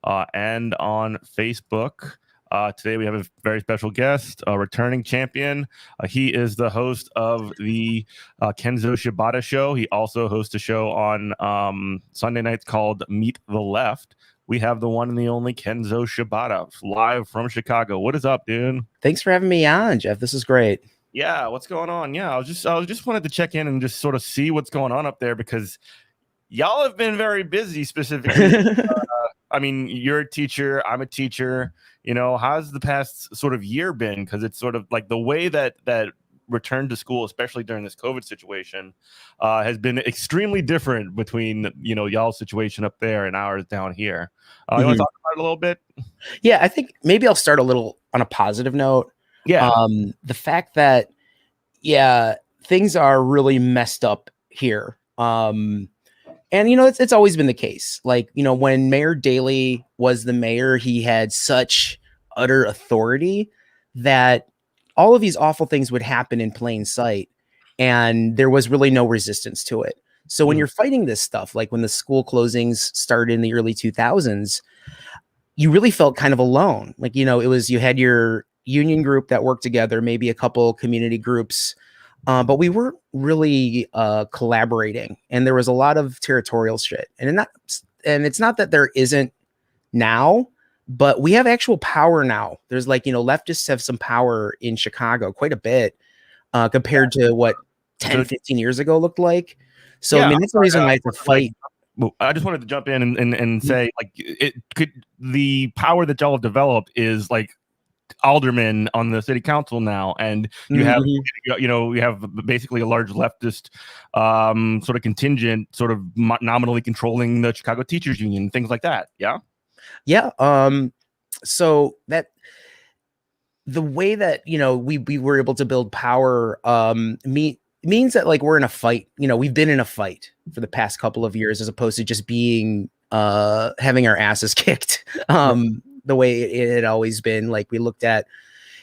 and on Facebook. Today we have a very special guest, a returning champion. He is the host of the Kenzo Shibata show. He also hosts a show on Sunday nights called Meet the Left. We have the one and the only Kenzo Shibata live from Chicago. What is up, dude? Thanks for having me on, Jeff. This is great. Yeah, what's going on? Yeah, I was just wanted to check in and just sort of see what's going on up there because y'all have been very busy. Specifically, I mean, you're a teacher. I'm a teacher. You know, how's the past sort of year been? Because it's sort of like the way that return to school, especially during this COVID situation, has been extremely different between, you know, y'all's situation up there and ours down here. You want to talk about it a little bit? Yeah, I think maybe I'll start a little on a positive note. Yeah. The fact that, things are really messed up here. And, you know, it's always been the case. Like, you know, when Mayor Daley was the mayor, he had such utter authority that all of these awful things would happen in plain sight. And there was really no resistance to it. So when you're fighting this stuff, like when the school closings started in the early 2000s, you really felt kind of alone. Like, you know, you had your union group that worked together, maybe a couple community groups, but we weren't really collaborating, and there was a lot of territorial shit. And it's not that there isn't now, but we have actual power now. There's like, you know, leftists have some power in Chicago, quite a bit, compared to what 10, 15 years ago looked like. So, I mean, that's the reason why it's a fight. I just wanted to jump in and say, like, the power that y'all have developed is like aldermen on the city council now, and you have you have basically a large leftist sort of contingent sort of nominally controlling the Chicago Teachers Union, things like that. So that the way that, you know, we were able to build power means that, like, we're in a fight. You know, we've been in a fight for the past couple of years, as opposed to just being having our asses kicked the way it had always been. Like, we looked at,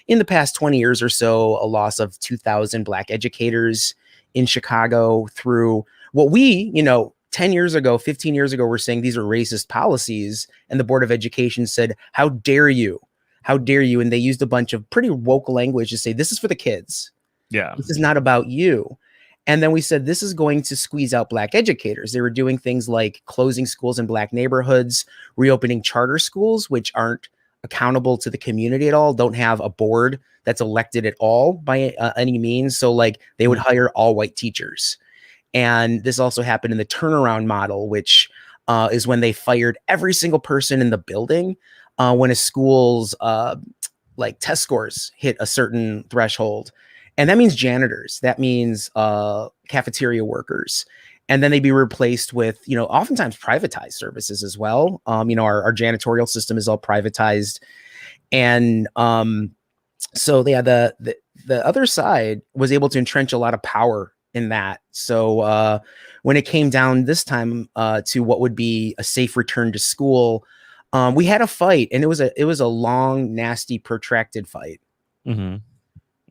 in the past 20 years or so, a loss of 2,000 Black educators in Chicago through what we, you know, 10 years ago, 15 years ago, we're saying these are racist policies. And the Board of Education said, how dare you? How dare you? And they used a bunch of pretty woke language to say, this is for the kids. Yeah. This is not about you. And then we said, this is going to squeeze out Black educators. They were doing things like closing schools in Black neighborhoods, reopening charter schools, which aren't accountable to the community at all, don't have a board that's elected at all by any means. So, like, they would hire all white teachers. And this also happened in the turnaround model, which is when they fired every single person in the building when a school's like test scores hit a certain threshold. And that means janitors. That means cafeteria workers. And then they'd be replaced with, you know, oftentimes privatized services as well. You know, our janitorial system is all privatized. And so the other side was able to entrench a lot of power in that. So when it came down this time to what would be a safe return to school, we had a fight, and it was a long, nasty, protracted fight.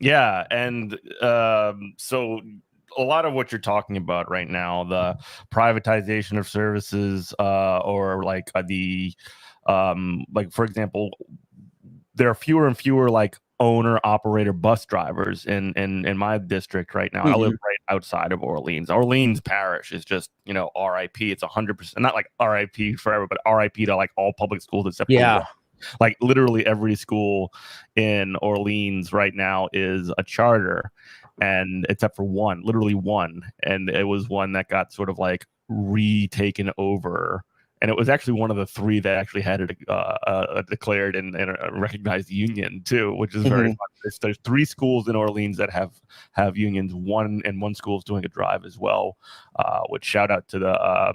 Yeah, and so a lot of what you're talking about right now, the privatization of services, or like like, for example, there are fewer and fewer like owner operator bus drivers in my district right now. I live right outside of Orleans. Orleans Parish is just, you know, RIP. It's 100%, not like RIP forever, but RIP to like all public schools except for like literally every school in Orleans right now is a charter, and except for one, literally one, and it was one that got sort of like retaken over. And it was actually one of the three that actually had a declared and a recognized union too, which is very fun. There's 3 schools in Orleans that have unions. One school is doing a drive as well. Which shout out to the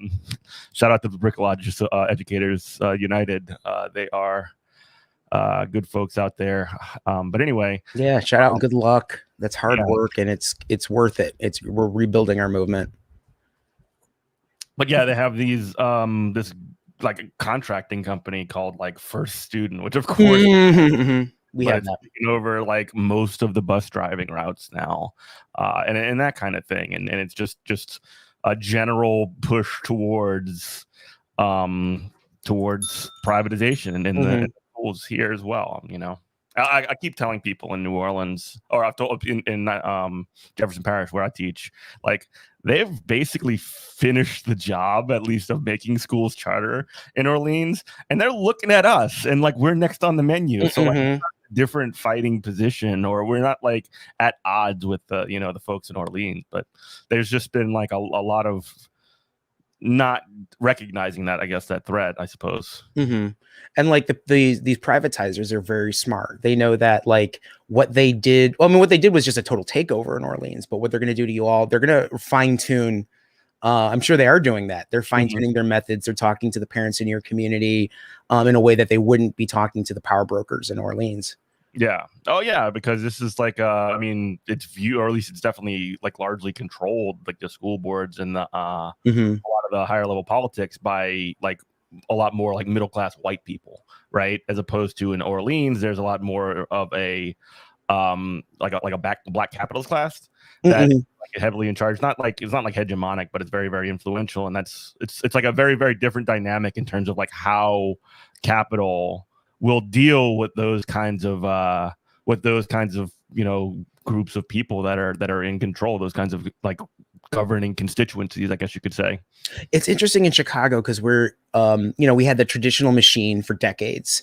Bricolage Educators United. They are good folks out there. But anyway, yeah, shout out and good luck. That's hard work, and it's worth it. We're rebuilding our movement. But yeah, they have these this like a contracting company called like First Student, which of course we have that taken over like most of the bus driving routes now, and that kind of thing, and it's just a general push towards towards privatization and in the schools here as well. I keep telling people in New Orleans, or I've told in Jefferson Parish where I teach, like they've basically finished the job, at least, of making schools charter in Orleans, and they're looking at us, and like we're next on the menu. So like, different fighting position, or we're not like at odds with the folks in Orleans, but there's just been like a lot of not recognizing that, I guess, that threat, I suppose. And like these privatizers are very smart. They know that like what they did, well, I mean, what they did was just a total takeover in Orleans, but what they're going to do to you all, they're going to fine tune. I'm sure they are doing that. They're fine tuning their methods. They're talking to the parents in your community in a way that they wouldn't be talking to the power brokers in Orleans. Yeah. Oh, yeah. Because this is like, I mean, it's viewed, or at least it's definitely like largely controlled, like the school boards and the a lot of the higher level politics by like a lot more like middle class white people, right? As opposed to in Orleans, there's a lot more of a like a black capitalist class that is like heavily in charge. Not like it's not like hegemonic, but it's very, very influential, and it's like a very, very different dynamic in terms of like how capital will deal with those kinds of groups of people that are in control, those kinds of like governing constituencies, I guess you could say. It's interesting in Chicago because we're we had the traditional machine for decades,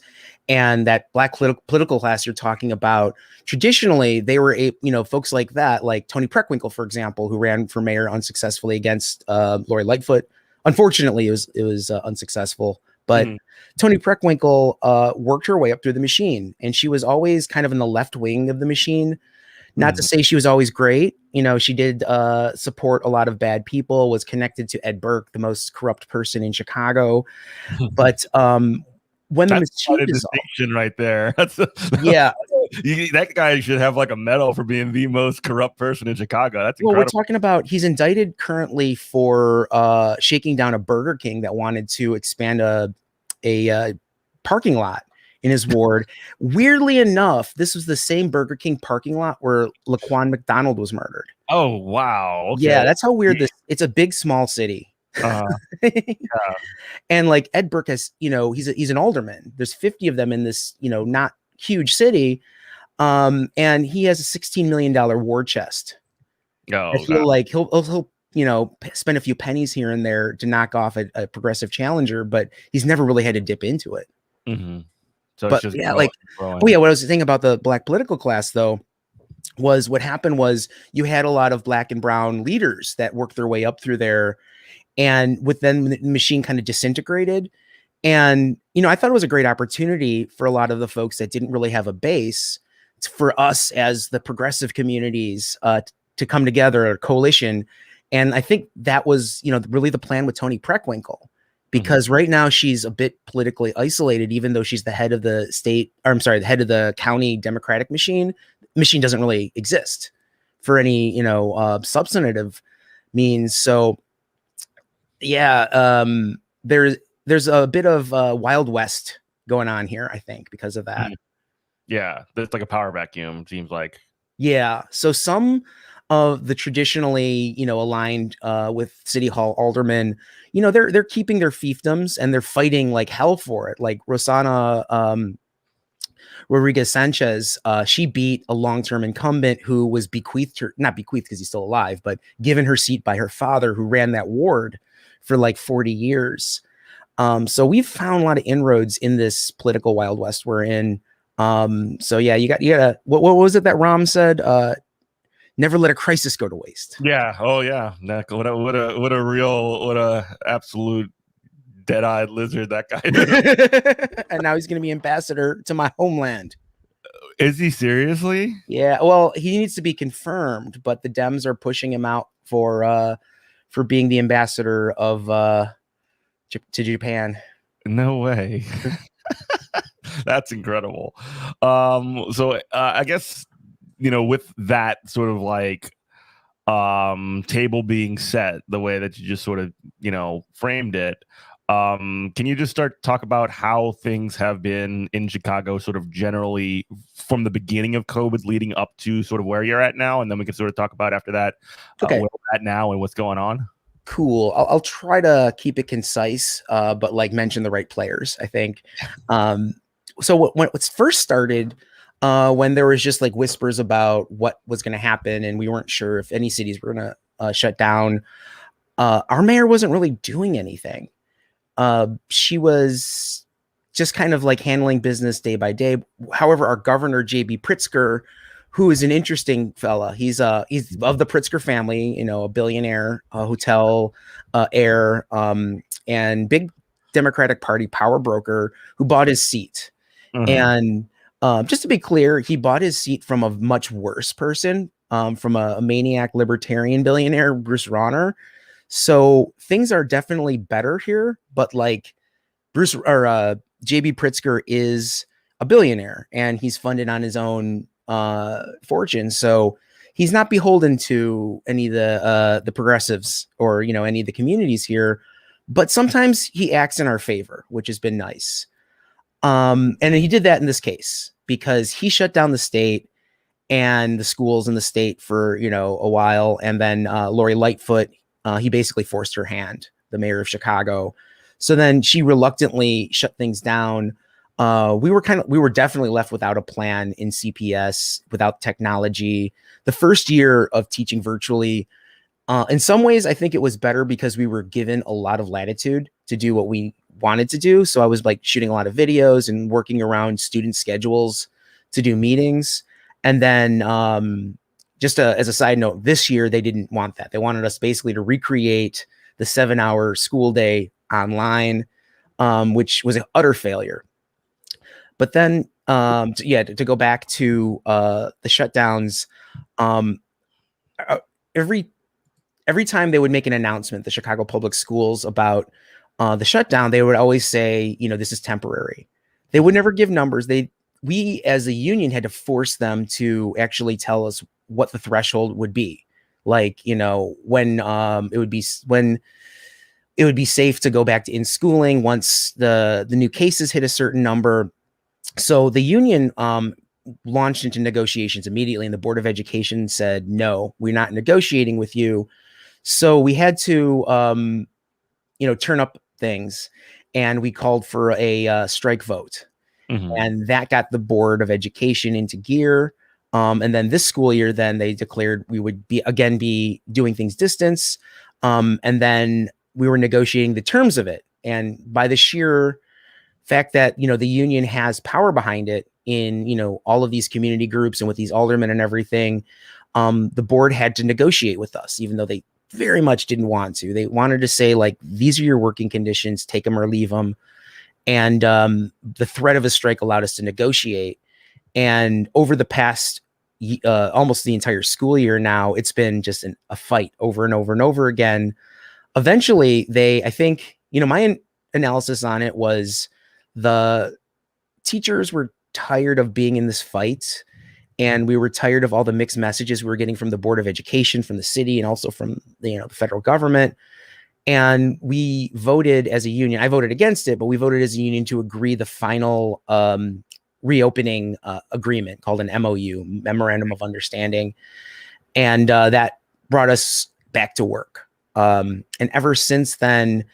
and that black political class you're talking about, traditionally they were folks like that, like Tony Preckwinkle, for example, who ran for mayor unsuccessfully against Lori Lightfoot. Unfortunately, it was unsuccessful. But Tony Preckwinkle worked her way up through the machine, and she was always kind of in the left wing of the machine. Not to say she was always great. She did support a lot of bad people, was connected to Ed Burke, the most corrupt person in Chicago. But when the machine distinction right there, yeah, that guy should have like a medal for being the most corrupt person in Chicago. That's incredible. Well, we're talking about, he's indicted currently for shaking down a Burger King that wanted to expand a parking lot in his ward. Weirdly enough, this was the same Burger King parking lot where Laquan McDonald was murdered. Oh, wow. Okay. Yeah, that's how weird it's a big, small city. Yeah. And like Ed Burke has, he's an alderman. There's 50 of them in this, not huge city. And he has a $16 million war chest. Oh, I feel like he'll spend a few pennies here and there to knock off a progressive challenger, but he's never really had to dip into it. So but it's just what I was saying about the black political class, though, was what happened was you had a lot of black and brown leaders that worked their way up through there, and with them the machine kind of disintegrated. And I thought it was a great opportunity for a lot of the folks that didn't really have a base, for us as the progressive communities to come together, a coalition. And I think that was really the plan with Tony Preckwinkle, because right now she's a bit politically isolated, even though she's the head of the the head of the county Democratic machine. The machine doesn't really exist for any, substantive means. So yeah, there's a bit of Wild West going on here, I think, because of that. Yeah, there's like a power vacuum, seems like. Yeah. So some of the traditionally, aligned with City Hall aldermen, they're keeping their fiefdoms and they're fighting like hell for it. Like Rosanna Rodriguez Sanchez, she beat a long-term incumbent who was not bequeathed because he's still alive, but given her seat by her father, who ran that ward for like 40 years. So we've found a lot of inroads in this political Wild West we're in. So yeah, you got what was it that Rom said? Never let a crisis go to waste. Yeah. Oh yeah. What a absolute dead-eyed lizard that guy is. And now he's going to be ambassador to my homeland. Is he seriously? Yeah. Well, he needs to be confirmed, but the Dems are pushing him out for being the ambassador of to Japan. No way. That's incredible. So I guess with that sort of like table being set the way that you just sort of framed it, can you just talk about how things have been in Chicago sort of generally from the beginning of COVID leading up to sort of where you're at now, and then we can sort of talk about after that where we're at now and what's going on. Cool. I'll try to keep it concise, but like mention the right players, I think. Um, so when it first started, when there was just like whispers about what was going to happen, and we weren't sure if any cities were going to shut down, our mayor wasn't really doing anything. She was just kind of like handling business day by day. However, our governor, JB Pritzker, who is an interesting fella. He's of the Pritzker family, you know, a billionaire, hotel heir, and big Democratic Party power broker who bought his seat. And just to be clear, he bought his seat from a much worse person, from a maniac libertarian billionaire, Bruce Rauner. So things are definitely better here, but like Bruce or JB Pritzker is a billionaire and he's funded on his own fortune. So he's not beholden to any of the progressives or, you know, any of the communities here, but sometimes he acts in our favor, which has been nice. And he did that in this case because he shut down the state and the schools in the state for, you know, a while. And then Lori Lightfoot, he basically forced her hand, the mayor of Chicago. So then she reluctantly shut things down. We were definitely left without a plan in CPS, without technology. The first year of teaching virtually, in some ways, I think it was better because we were given a lot of latitude to do what we wanted to do. So I was like shooting a lot of videos and working around student schedules to do meetings. And then as a side note, this year they didn't want that. They wanted us basically to recreate the 7-hour school day online, which was an utter failure. But then, to go back to the shutdowns, every time they would make an announcement, the Chicago Public Schools, about the shutdown, they would always say, you know, this is temporary. They would never give numbers. We as a union had to force them to actually tell us what the threshold would be. Like, you know, when it would be safe to go back to in schooling once the new cases hit a certain number. So the union launched into negotiations immediately, and the Board of Education said, no, we're not negotiating with you. So we had to, turn up things, and we called for a strike vote. And that got the Board of Education into gear. And then this school year, then they declared we would be doing things distance. And then we were negotiating the terms of it. And by the sheer fact that, you know, the union has power behind it in, you know, all of these community groups and with these aldermen and everything, the board had to negotiate with us, even though they very much didn't want to. They wanted to say, like, these are your working conditions, take them or leave them. And the threat of a strike allowed us to negotiate. And over the past almost the entire school year now, it's been just a fight over and over and over again. Eventually, I think, you know, my analysis on it was the teachers were tired of being in this fight. And we were tired of all the mixed messages we were getting from the Board of Education, from the city, and also from the federal government. And we voted as a union. I voted against it, but we voted as a union to agree the final reopening agreement called an MOU, Memorandum of Understanding. And that brought us back to work. And ever since then,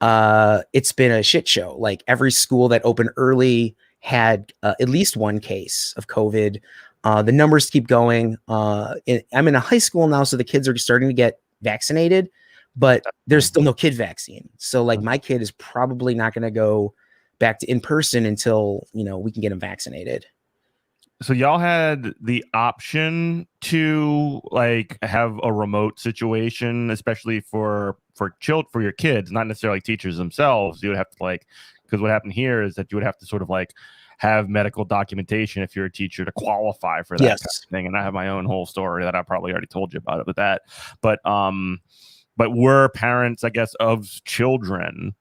it's been a shit show. Like, every school that opened early had at least one case of COVID. The numbers keep going. I'm in a high school now, so the kids are starting to get vaccinated, but there's still no kid vaccine. So, like, my kid is probably not going to go back to in person until, you know, we can get him vaccinated. So y'all had the option to, like, have a remote situation, especially for your kids, not necessarily teachers themselves. You would have to, like, because what happened here is that you would have to sort of like have medical documentation if you're a teacher to qualify for that Yes. kind of thing. And I have my own whole story that I probably already told you about it with that. But were parents, I guess, of children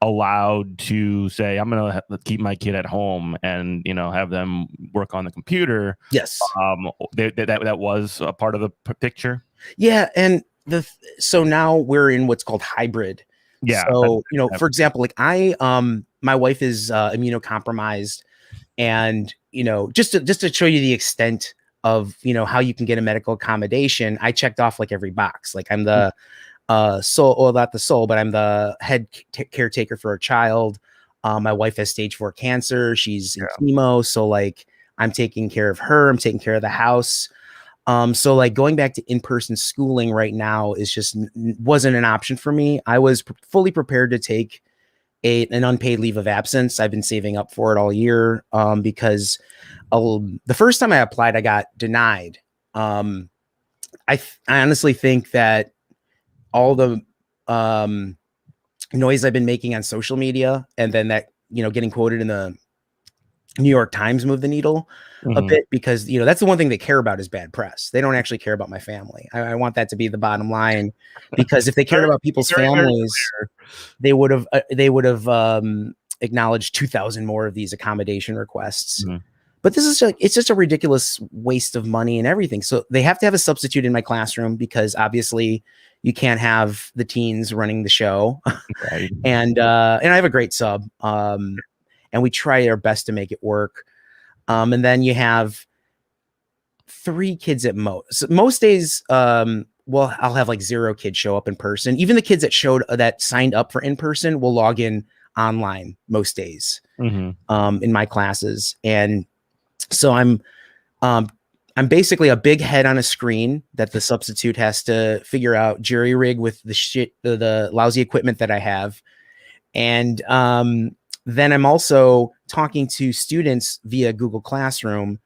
allowed to say, I'm going to keep my kid at home and, you know, have them work on the computer? Yes. That was a part of the picture. Yeah. And so now we're in what's called hybrid. Yeah. So, you know, for example, like my wife is immunocompromised, and, you know, just to show you the extent of, you know, how you can get a medical accommodation, I checked off like every box. Like, I'm not the sole, but I'm the head caretaker for a child. My wife has stage 4 cancer. She's in chemo. So like I'm taking care of her. I'm taking care of the house. So like going back to in-person schooling right now is just wasn't an option for me. I was fully prepared to take an unpaid leave of absence. I've been saving up for it all year because the first time I applied, I got denied. I honestly think that all the noise I've been making on social media and then that, getting quoted in the New York Times moved the needle a bit because, that's the one thing they care about is bad press. They don't actually care about my family. I want that to be the bottom line because if they cared about people's families, they would have acknowledged 2,000 more of these accommodation requests. But this is it's just a ridiculous waste of money and everything. So they have to have a substitute in my classroom because obviously you can't have the teens running the show. Right. And I have a great sub. And we try our best to make it work. And then you have 3 kids at most. Most days, well, I'll have like 0 kids show up in person. Even the kids that signed up for in person will log in online most days in my classes. And so I'm basically a big head on a screen that the substitute has to figure out, jerry rig with the lousy equipment that I have. And then I'm also talking to students via Google Classroom.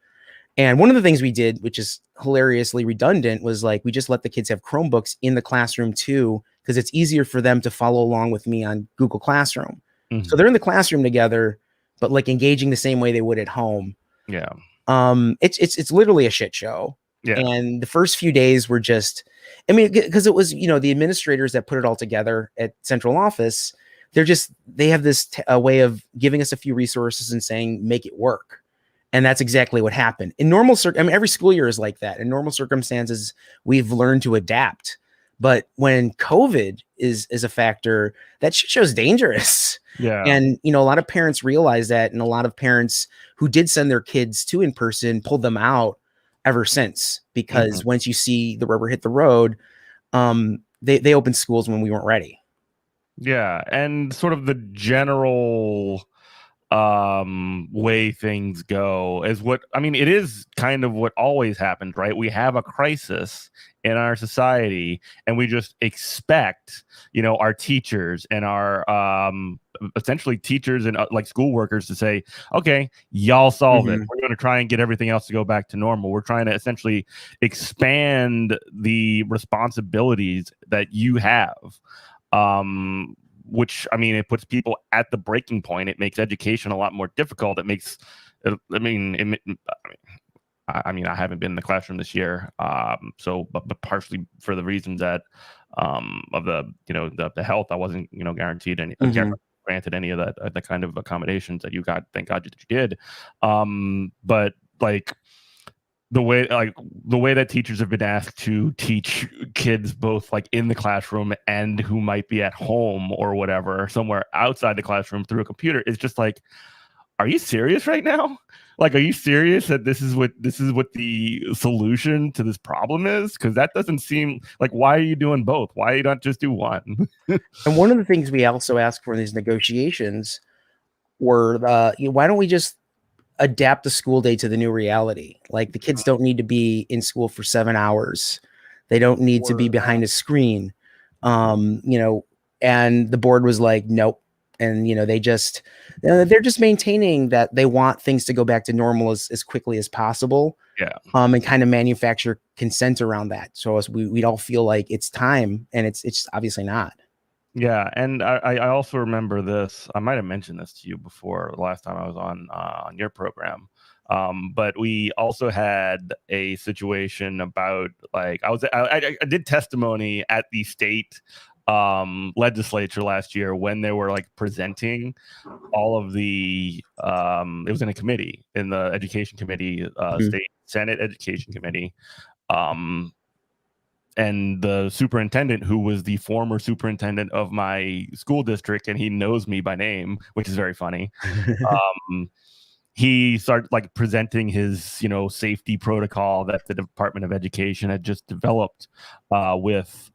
And one of the things we did, which is hilariously redundant, was like we just let the kids have Chromebooks in the classroom too, because it's easier for them to follow along with me on Google Classroom. So they're in the classroom together, but like engaging the same way they would at home. Yeah. It's literally a shit show. Yeah. And the first few days were just, because it was, the administrators that put it all together at central office, they have this way of giving us a few resources and saying, make it work. And that's exactly what happened. In normal every school year is like that. In normal circumstances, we've learned to adapt. But when COVID is a factor, that shit show's dangerous. Yeah. And, a lot of parents realize that. And a lot of parents who did send their kids to in person pulled them out ever since. Because once you see the rubber hit the road, they opened schools when we weren't ready. Yeah. And sort of the general way things go is it is kind of what always happens, right? We have a crisis in our society and we just expect, our teachers and our essentially teachers and like school workers to say, okay, y'all solve it. We're going to try and get everything else to go back to normal. We're trying to essentially expand the responsibilities that you have. Which it puts people at the breaking point. It makes education a lot more difficult. It makes, I haven't been in the classroom this year, but partially for the reasons that of the health, I wasn't guaranteed any granted any of that the kind of accommodations that you got. Thank God that you did, but like. The way that teachers have been asked to teach kids both like in the classroom and who might be at home or whatever somewhere outside the classroom through a computer is just like, are you serious right now? Like, are you serious that this is what the solution to this problem is? Because that doesn't seem like, why are you doing both? Why not just do one? And one of the things we also asked for in these negotiations were, why don't we just adapt the school day to the new reality? Like the kids don't need to be in school for 7 hours. They don't need to be behind a screen. And the board was like, nope. And, they're just maintaining that they want things to go back to normal as quickly as possible. Yeah. And kind of manufacture consent around that. So as we'd all feel like it's time, and it's obviously not. Yeah, and I also remember this. I might have mentioned this to you before the last time I was on your program. But we also had a situation about like I did testimony at the state legislature last year when they were like presenting all of the it was in a committee, in the education committee, state Senate education committee. And the superintendent, who was the former superintendent of my school district, and he knows me by name, which is very funny. He started like presenting his, safety protocol that the Department of Education had just developed with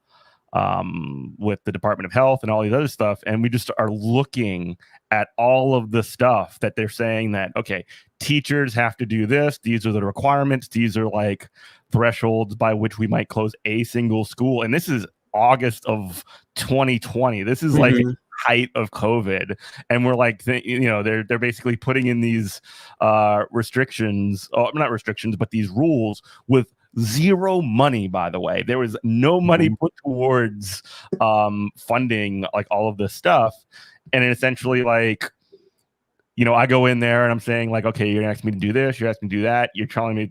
with the Department of Health and all these other stuff, and we just are looking at all of the stuff that they're saying that, okay, teachers have to do this, these are the requirements, these are like thresholds by which we might close a single school. And this is August of 2020. This is like height of COVID, and we're like, they're basically putting in these restrictions, not restrictions, but these rules with zero money. By the way, there was no money put towards funding like all of this stuff, and essentially like, I go in there and I'm saying like, okay, you're asking me to do this, you're asking me to do that, you're telling me,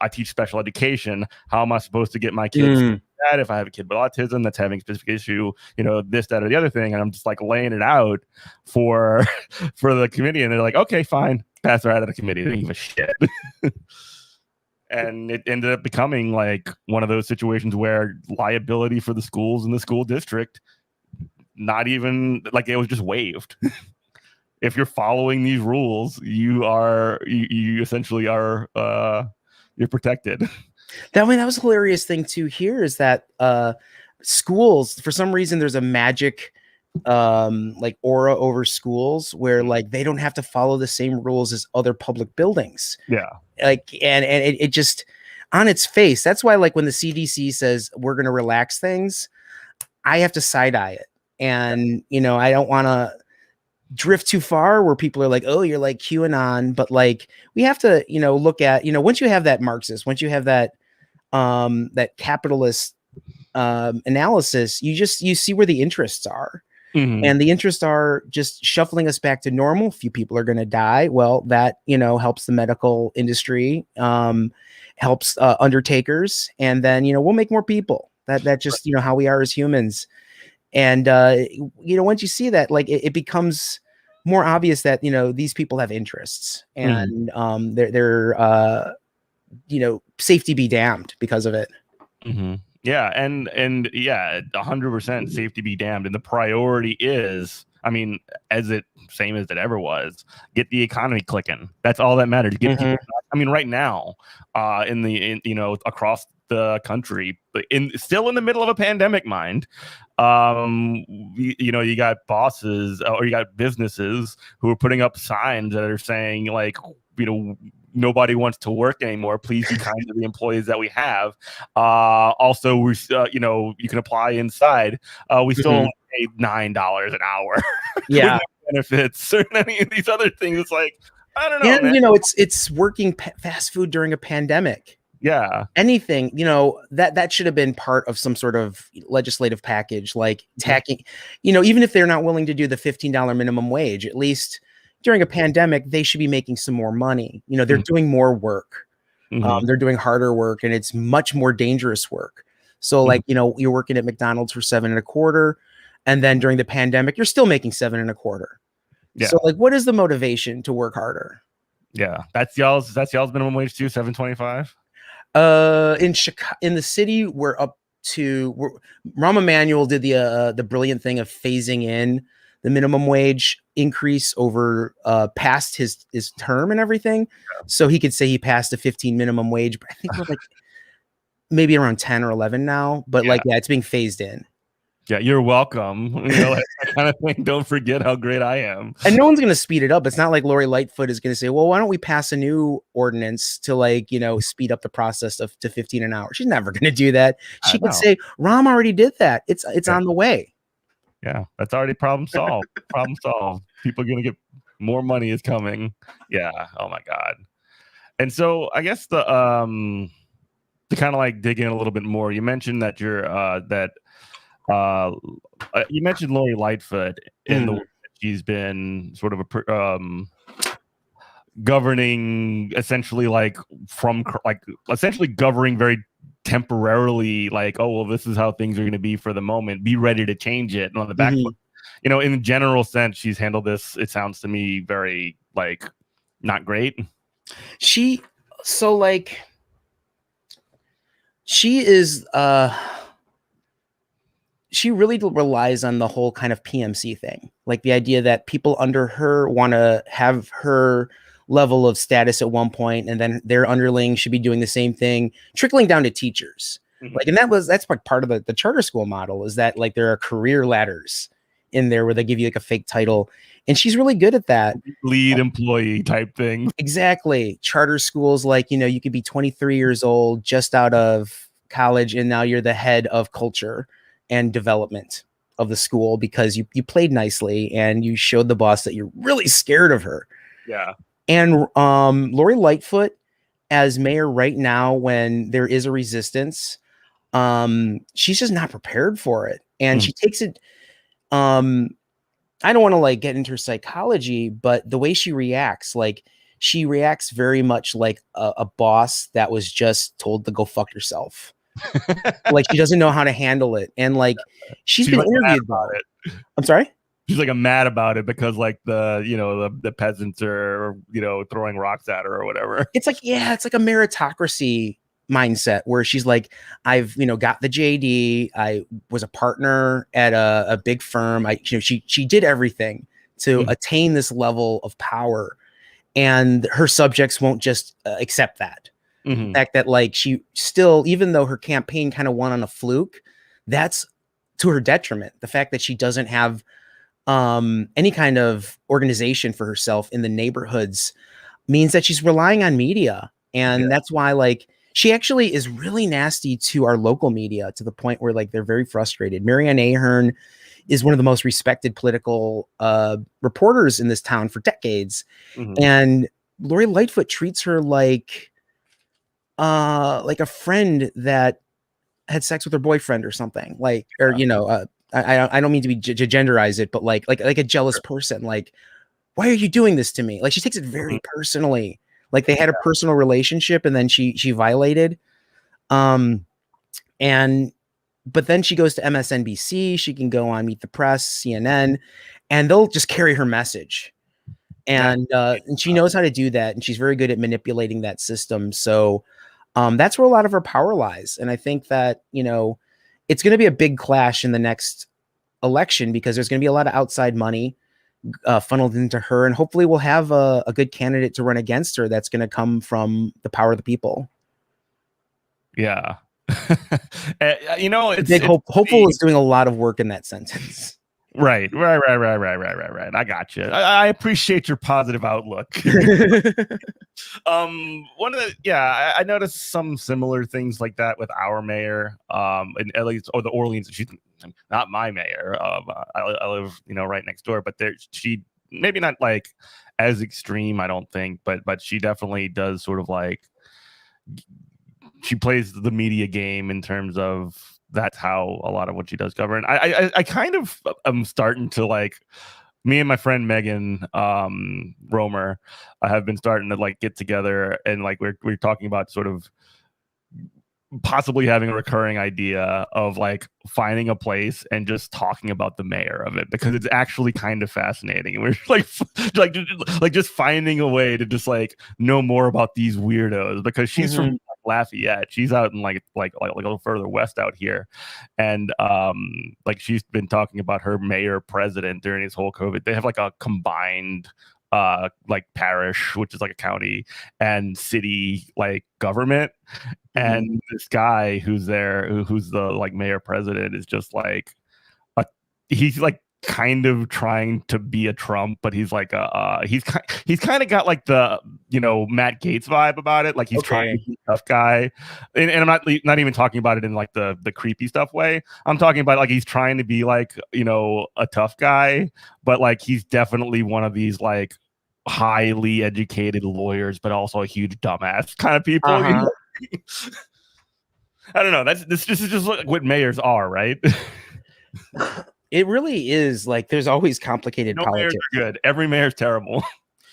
I teach special education, how am I supposed to get my kids that if I have a kid with autism that's having a specific issue, this, that, or the other thing, and I'm just like laying it out for the committee, and they're like, okay, fine, pass her out of the committee, they don't give a shit. And it ended up becoming like one of those situations where liability for the schools in the school district, not even like, it was just waived. If you're following these rules, you essentially are you're protected. That was a hilarious thing to hear, is that schools, for some reason, there's a magic like aura over schools where like they don't have to follow the same rules as other public buildings. Yeah. Like, and it just, on its face, that's why like when the CDC says we're going to relax things, I have to side eye it. And, I don't want to drift too far where people are like, oh, you're like QAnon, but like we have to, look at, once you have that Marxist, once you have that that capitalist analysis, you see where the interests are. And the interests are just shuffling us back to normal. Few people are going to die. Well, that, helps the medical industry, helps undertakers. And then, we'll make more people. That just, how we are as humans. And, once you see that, like it becomes more obvious that, these people have interests, and they're safety be damned because of it. Yeah, and yeah, 100% safety be damned. And the priority is, I mean, same as it ever was, get the economy clicking. That's all that matters. Get people, I mean, right now, across the country, still in the middle of a pandemic, mind. You got bosses or you got businesses who are putting up signs that are saying like, nobody wants to work anymore. Please be kind to the employees that we have. Also, we, you can apply inside. We still only pay $9 an hour. Yeah, benefits or any of these other things. It's like, I don't know. And man. it's working fast food during a pandemic. Yeah, anything, that should have been part of some sort of legislative package, like tacking, even if they're not willing to do the $15 minimum wage, at least during a pandemic, they should be making some more money. They're doing more work. They're doing harder work, and it's much more dangerous work. So like, you're working at McDonald's for $7.25, and then during the pandemic, you're still making $7.25. Yeah. So like, what is the motivation to work harder? Yeah. That's y'all's minimum wage too, $7.25. In Chicago, in the city, we're up to, Rahm Emanuel did the brilliant thing of phasing in the minimum wage increase over past his term and everything. So he could say he passed a 15 minimum wage, but I think we're like maybe around 10 or 11 now, but it's being phased in. Yeah, you're welcome. That kind of thing. Don't forget how great I am. And no one's going to speed it up. It's not like Lori Lightfoot is going to say, well, why don't we pass a new ordinance to speed up the process to 15 an hour. She's never going to do that. She could say, Rahm already did that. It's on the way. Yeah, that's already problem solved. Problem solved. People are going to get more money is coming. Yeah. Oh my God. And so I guess to kind of like dig in a little bit more, you mentioned that you mentioned Lori Lightfoot in the way that she's been sort of governing essentially essentially governing very temporarily, like, oh, well, this is how things are going to be for the moment. Be ready to change it. And on the back foot, in the general sense, she's handled this, it sounds to me, very like not great. She really relies on the whole kind of PMC thing, like the idea that people under her want to have her level of status at one point, and then their underlings should be doing the same thing, trickling down to teachers. Like, and that's like part of the charter school model, is that like there are career ladders in there where they give you like a fake title, and she's really good at that. Lead employee type thing. Exactly. Charter schools, like, you know, you could be 23 years old, just out of college, and now you're the head of culture and development of the school because you played nicely and you showed the boss that you're really scared of her. Yeah. And Lori Lightfoot as mayor right now, when there is a resistance, she's just not prepared for it. And she takes it, I don't want to like get into her psychology, but the way she reacts very much like a boss that was just told to go fuck yourself. Like, she doesn't know how to handle it. And like, she's been like interviewed about it. I'm sorry? She's like mad about it because like the peasants are, throwing rocks at her or whatever. It's like, yeah, it's like a meritocracy mindset where she's like, I've, got the JD. I was a partner at a big firm. She did everything to attain this level of power, and her subjects won't just accept that. The fact that like she still, even though her campaign kind of won on a fluke, that's to her detriment. The fact that she doesn't have any kind of organization for herself in the neighborhoods means that she's relying on media. And that's why like she actually is really nasty to our local media, to the point where like they're very frustrated. Marianne Ahern is one of the most respected political reporters in this town for decades. And Lori Lightfoot treats her like a friend that had sex with her boyfriend or something, like, or, I don't mean to genderize it, but like a jealous person. Like, why are you doing this to me? Like, she takes it very personally. Like, they had a personal relationship and then she violated. But then she goes to MSNBC. She can go on Meet the Press, CNN, and they'll just carry her message. And she knows how to do that. And she's very good at manipulating that system. So that's where a lot of her power lies. And I think that, it's going to be a big clash in the next election because there's going to be a lot of outside money funneled into her. And hopefully we'll have a good candidate to run against her that's going to come from the power of the people. Yeah. It's big hopeful is doing a lot of work in that sentence. Right. I got you. I appreciate your positive outlook. I noticed some similar things like that with our mayor, and at least, or the Orleans. She's not my mayor. I live, right next door, but she maybe not like as extreme, I don't think, but she definitely does sort of like, she plays the media game in terms of, that's how a lot of what she does cover. And I kind of am starting to like, me and my friend Megan Romer have been starting to like get together, and like we're talking about sort of possibly having a recurring idea of like finding a place and just talking about the mayor of it, because it's actually kind of fascinating. And we're like just finding a way to just like know more about these weirdos, because she's from Lafayette. She's out in like a little further west out here, and like she's been talking about her mayor president during this whole COVID. They have like a combined like parish, which is like a county, and city like government. And this guy who's there, who's the like mayor president, is just like he's like kind of trying to be a Trump, but he's like he's kind of got like the Matt Gaetz vibe about it. Like he's trying to be a tough guy, and I'm not even talking about it in like the creepy stuff way. I'm talking about like he's trying to be like a tough guy, but like he's definitely one of these like highly educated lawyers, but also a huge dumbass kind of people. I don't know. This is just what mayors are, right? It really is. Like, there's always complicated politics. Mayors are good. Every mayor's terrible.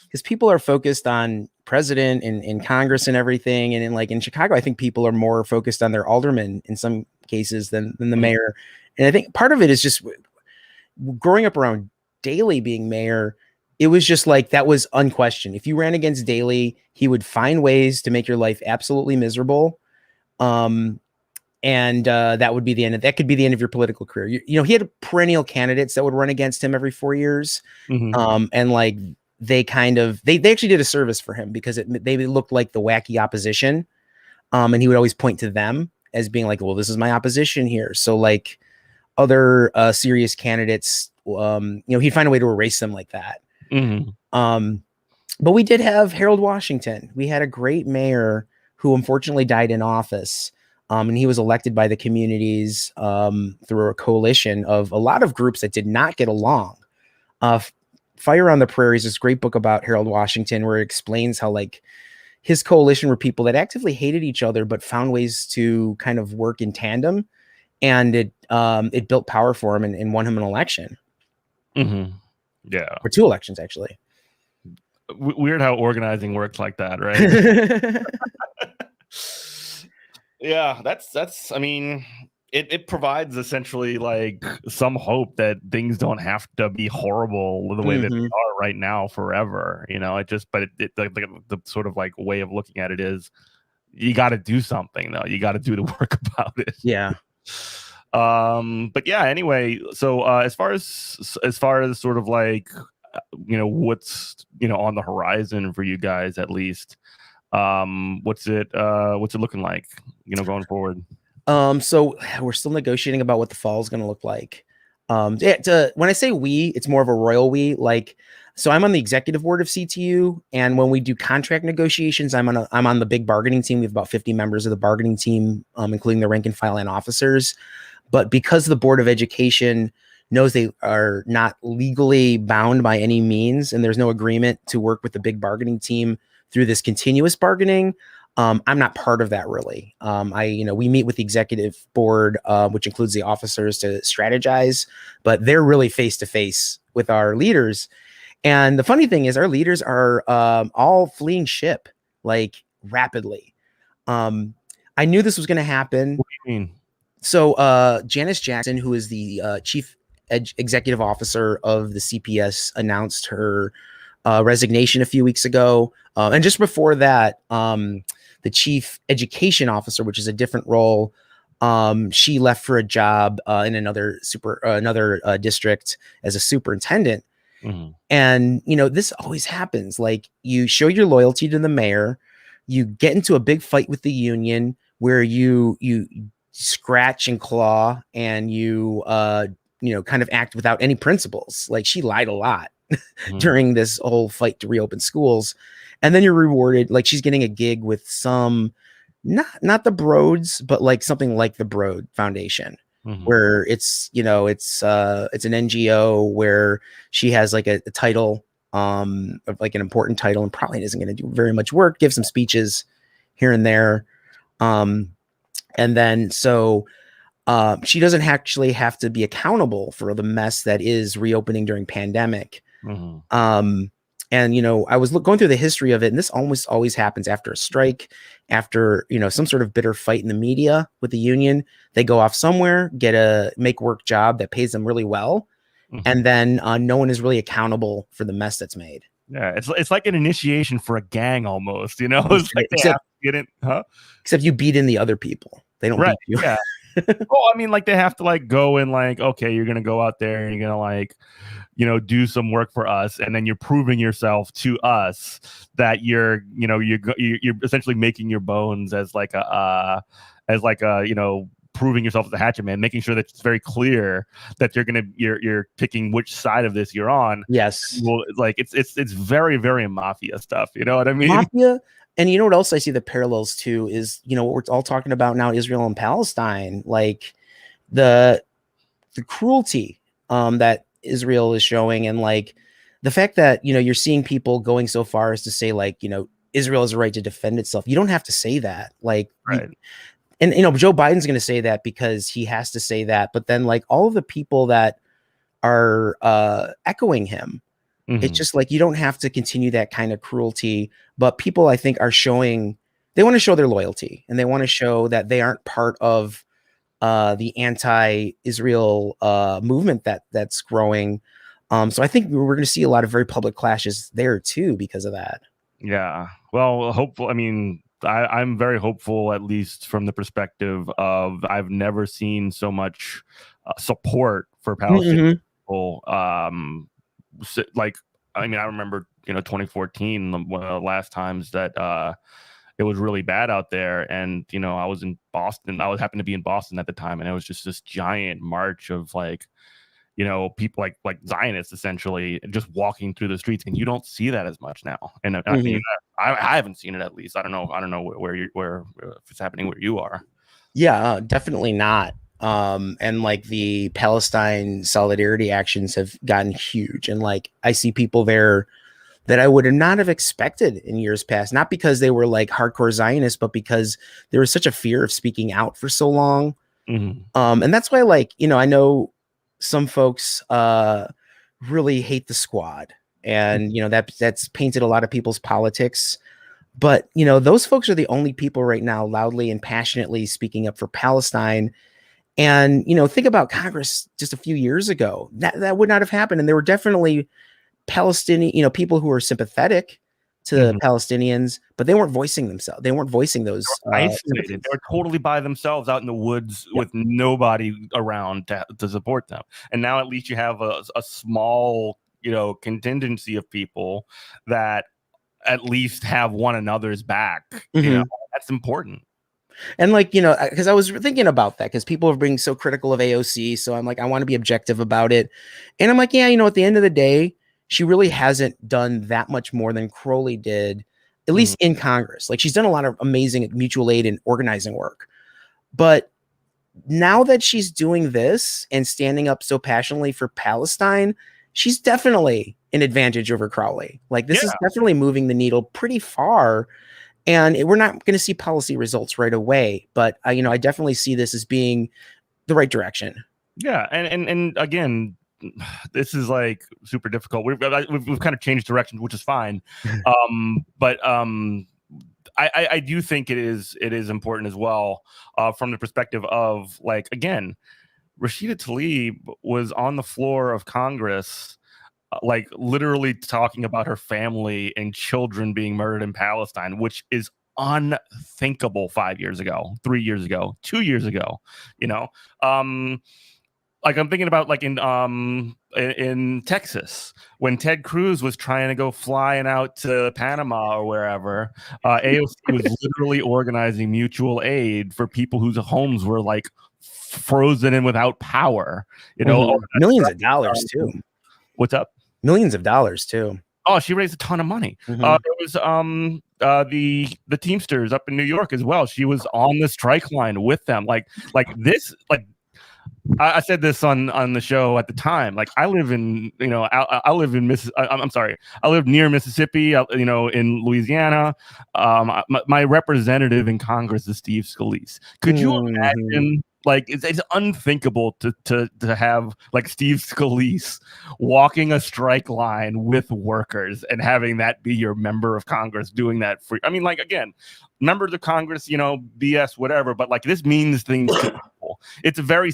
Because people are focused on president and in Congress and everything. And in Chicago, I think people are more focused on their aldermen in some cases than the mayor. And I think part of it is just growing up around Daley being mayor. It was just like, that was unquestioned. If you ran against Daley, he would find ways to make your life absolutely miserable. And that would be the end of, that could be the end of your political career. He had perennial candidates that would run against him every 4 years. And like, they actually did a service for him, because they looked like the wacky opposition. And he would always point to them. as being like, well, this is my opposition here. So like other serious candidates, he'd find a way to erase them like that. But we did have Harold Washington. We had a great mayor who unfortunately died in office. And he was elected by the communities through a coalition of a lot of groups that did not get along. Fire on the Prairie is this great book about Harold Washington where it explains how like his coalition were people that actively hated each other, but found ways to kind of work in tandem. And it built power for him and won him an election. Yeah. Or 2 elections, actually. Weird how organizing works like that, right? Yeah, that's I mean, it provides essentially like some hope that things don't have to be horrible the way that they are right now forever, it just, but the sort of like way of looking at it is you got to do something though. You got to do the work about it. Yeah. But yeah, anyway, so as far as sort of like what's on the horizon for you guys, at least, what's it looking like going forward? So we're still negotiating about what the fall is going to look like. When I say we, it's more of a royal we. Like, so I'm on the executive board of CTU, and when we do contract negotiations, I'm on the big bargaining team. We have about 50 members of the bargaining team, including the rank and file and officers. But because the Board of Education knows they are not legally bound by any means, and there's no agreement to work with the big bargaining team through this continuous bargaining, I'm not part of that really. We meet with the executive board, which includes the officers, to strategize, but they're really face to face with our leaders. And the funny thing is our leaders are all fleeing ship like rapidly. I knew this was going to happen. What do you mean? So Janice Jackson, who is the chief executive officer of the CPS, announced her resignation a few weeks ago. And just before that, the chief education officer, which is a different role, she left for a job in another district as a superintendent. And this always happens. Like, you show your loyalty to the mayor, you get into a big fight with the union where you scratch and claw, and you kind of act without any principles. Like, she lied a lot during this whole fight to reopen schools. And then you're rewarded. Like, she's getting a gig with some, not the Broads, but like something like the Broad Foundation, where it's an NGO where she has like a title, like an important title, and probably isn't going to do very much work, give some speeches here and there. And then, so she doesn't actually have to be accountable for the mess that is reopening during pandemic. And, I was going through the history of it, and this almost always happens after a strike, after, some sort of bitter fight in the media with the union. They go off somewhere, get a make work job that pays them really well. And then no one is really accountable for the mess that's made. Yeah, it's like an initiation for a gang almost, It's like they have to get in, Except you beat in the other people. They don't beat you. Yeah. Well, I mean, like, they have to like go and like, okay, you're gonna go out there and you're gonna like, do some work for us, and then you're proving yourself to us that you're essentially making your bones as like a proving yourself as a hatchet man, making sure that it's very clear that you're picking which side of this you're on. Yes. Well, like it's very, very mafia stuff. You know what I mean? Mafia. And you know what else I see the parallels to is, what we're all talking about now, Israel and Palestine, like the cruelty that Israel is showing, and like the fact that, you're seeing people going so far as to say like, Israel has a right to defend itself. You don't have to say that. Like, right. And Joe Biden's going to say that because he has to say that. But then like all of the people that are echoing him, it's just like, you don't have to continue that kind of cruelty. But people, I think, are showing, they want to show their loyalty, and they want to show that they aren't part of the anti-Israel movement that's growing. So I think we're going to see a lot of very public clashes there too because of that. Yeah. Well, hopeful. I mean, I'm very hopeful, at least from the perspective of I've never seen so much support for Palestinian people. Like, I mean, I remember 2014, one of the last times that it was really bad out there. And, you know, I was in Boston. I was happened to be in Boston at the time. And it was just this giant march of like, you know, people like Zionists essentially just walking through the streets. And you don't see that as much now. And I haven't seen it, at least. I don't know where if it's happening where you are. Yeah, definitely not. And like the Palestine solidarity actions have gotten huge. And like I see people there that I would not have expected in years past, not because they were like hardcore Zionists, but because there was such a fear of speaking out for so long. And that's why, like, you know, I know some folks really hate the squad, and you know that's painted a lot of people's politics. But you know, those folks are the only people right now loudly and passionately speaking up for Palestine. And you know, think about Congress just a few years ago. That would not have happened. And there were definitely Palestinian, you know, people who were sympathetic to the Palestinians, but they weren't voicing themselves. They weren't voicing those. Isolated. They were totally by themselves out in the woods with nobody around to support them. And now at least you have a small, you know, contingency of people that at least have one another's back. You know, that's important. And like, you know, because I was thinking about that, because people are being so critical of AOC. So I'm like, I want to be objective about it. And I'm like, yeah, you know, at the end of the day, she really hasn't done that much more than Crowley did, at least in Congress. Like, she's done a lot of amazing mutual aid and organizing work. But now that she's doing this and standing up so passionately for Palestine, she's definitely an advantage over Crowley. Like, this is definitely moving the needle pretty far. And we're not going to see policy results right away. But, you know, I definitely see this as being the right direction. Yeah. And again, this is like super difficult. We've kind of changed directions, which is fine. But I do think it is important as well, from the perspective of, like, again, Rashida Tlaib was on the floor of Congress, like literally talking about her family and children being murdered in Palestine, which is unthinkable 5 years ago, 3 years ago, 2 years ago, you know. Like, I'm thinking about like in Texas when Ted Cruz was trying to go flying out to Panama or wherever. AOC was literally organizing mutual aid for people whose homes were like frozen and without power. You know, millions of dollars too. What's up? Millions of dollars too. Oh, she raised a ton of money. There was the Teamsters up in New York as well. She was on the strike line with them. Like this, like. I said this on the show at the time. Like, I live in, you know, I live in I'm sorry. I live near Mississippi, you know, in Louisiana. My representative in Congress is Steve Scalise. Could you imagine? Like, it's unthinkable to have like Steve Scalise walking a strike line with workers and having that be your member of Congress doing that for. I mean, like, again, members of Congress, you know, BS, whatever, but like, this means things to people. It's a very,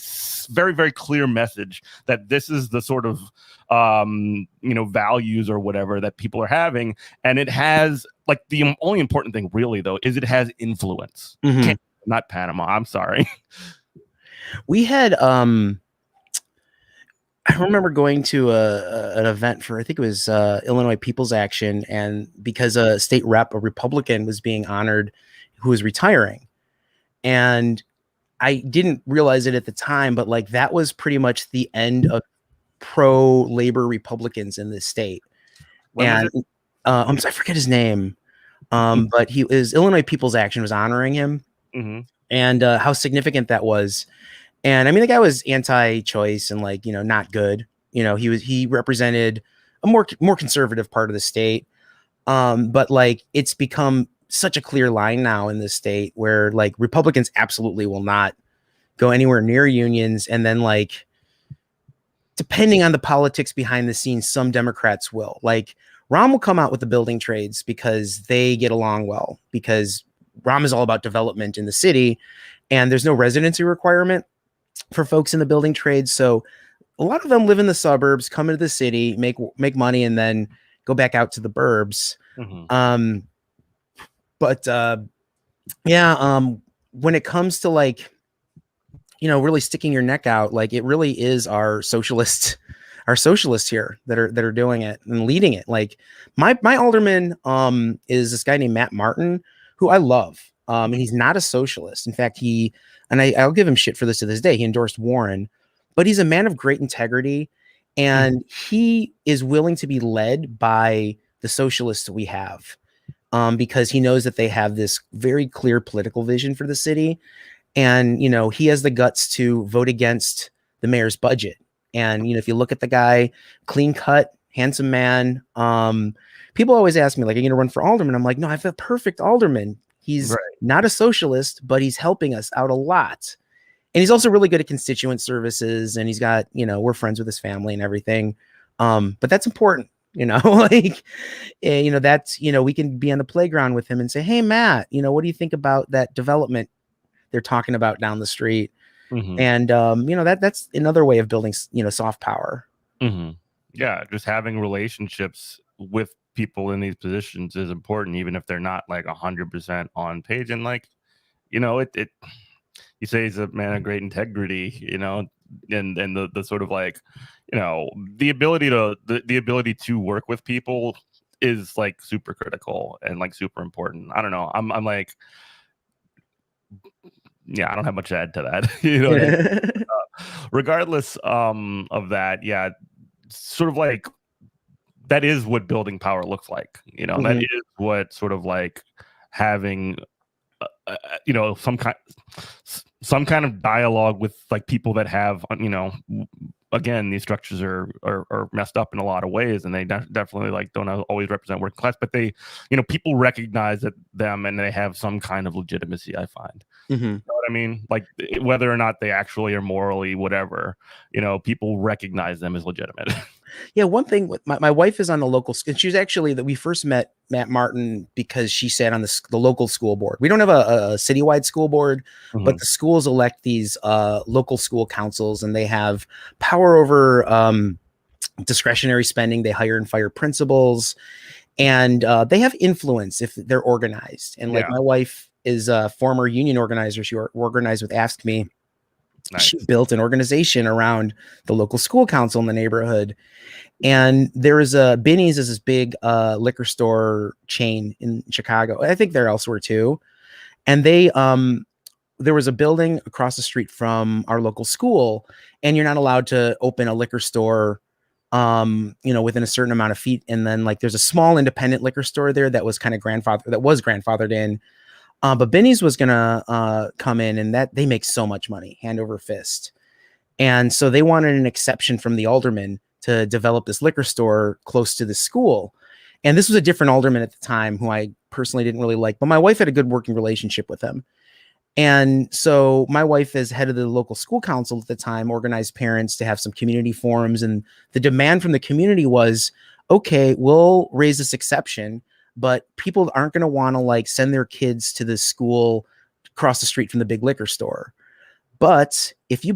very, very clear message that this is the sort of, you know, values or whatever that people are having. And it has, like, the only important thing really, though, is it has influence. Not Panama. I'm sorry. We had, I remember going to an event for, I think it was Illinois People's Action, and because a state rep, a Republican, was being honored who was retiring. And I didn't realize it at the time, but like, that was pretty much the end of pro-labor Republicans in this state. And I'm sorry, I forget his name. But Illinois People's Action was honoring him, and how significant that was. And I mean, the guy was anti-choice and, like, you know, not good. You know, he represented a more conservative part of the state. But like, it's become such a clear line now in this state where, like, Republicans absolutely will not go anywhere near unions. And then, like, depending on the politics behind the scenes, some Democrats will. Like, Rahm will come out with the building trades because they get along well, because Rahm is all about development in the city and there's no residency requirement for folks in the building trades. So a lot of them live in the suburbs, come into the city, make money, and then go back out to the burbs. When it comes to, like, you know, really sticking your neck out, like, it really is our socialists here that are doing it and leading it. Like, my alderman is this guy named Matt Martin, who I love. And he's not a socialist. In fact, I'll give him shit for this to this day. He endorsed Warren, but he's a man of great integrity, and he is willing to be led by the socialists we have, because he knows that they have this very clear political vision for the city. And, he has the guts to vote against the mayor's budget. And, if you look at the guy, clean cut, handsome man, people always ask me, like, are you going to run for alderman? I'm like, no, I have a perfect alderman. He's not a socialist, but he's helping us out a lot. And he's also really good at constituent services. And he's got, we're friends with his family and everything. But that's important, like, that's, we can be on the playground with him and say, hey, Matt, what do you think about that development they're talking about down the street? And, that's another way of building, soft power. Yeah. Just having relationships with people in these positions is important, even if they're not like 100% on page. And like, it you say he's a man of great integrity, and the sort of like, the ability to work with people is like super critical and like super important. I don't know. I'm like, yeah, I don't have much to add to that. What I mean? Regardless of that, yeah, sort of like that is what building power looks like. That is what sort of like having some kind of dialogue with like people that have, again, these structures are messed up in a lot of ways, and they definitely like don't always represent working class, but they, people recognize them and they have some kind of legitimacy, I find. You know what I mean? Like whether or not they actually are morally whatever, people recognize them as legitimate. Yeah, one thing with my wife is on the local, and she was actually that we first met Matt Martin because she sat on the local school board. We don't have a citywide school board, but the schools elect these local school councils, and they have power over discretionary spending. They hire and fire principals, and they have influence if they're organized. And like my wife is a former union organizer. She organized with Ask Me. Nice. She built an organization around the local school council in the neighborhood. And there is Binny's is this big liquor store chain in Chicago. I think they're elsewhere too. And they there was a building across the street from our local school, and you're not allowed to open a liquor store within a certain amount of feet. And then like there's a small independent liquor store there that was kind of grandfathered in. But Binny's was gonna come in, and that they make so much money, hand over fist. And so they wanted an exception from the alderman to develop this liquor store close to the school. And this was a different alderman at the time who I personally didn't really like, but my wife had a good working relationship with him. And so my wife, as head of the local school council at the time, organized parents to have some community forums. And the demand from the community was, okay, we'll raise this exception, but people aren't going to want to like send their kids to the school across the street from the big liquor store. But if you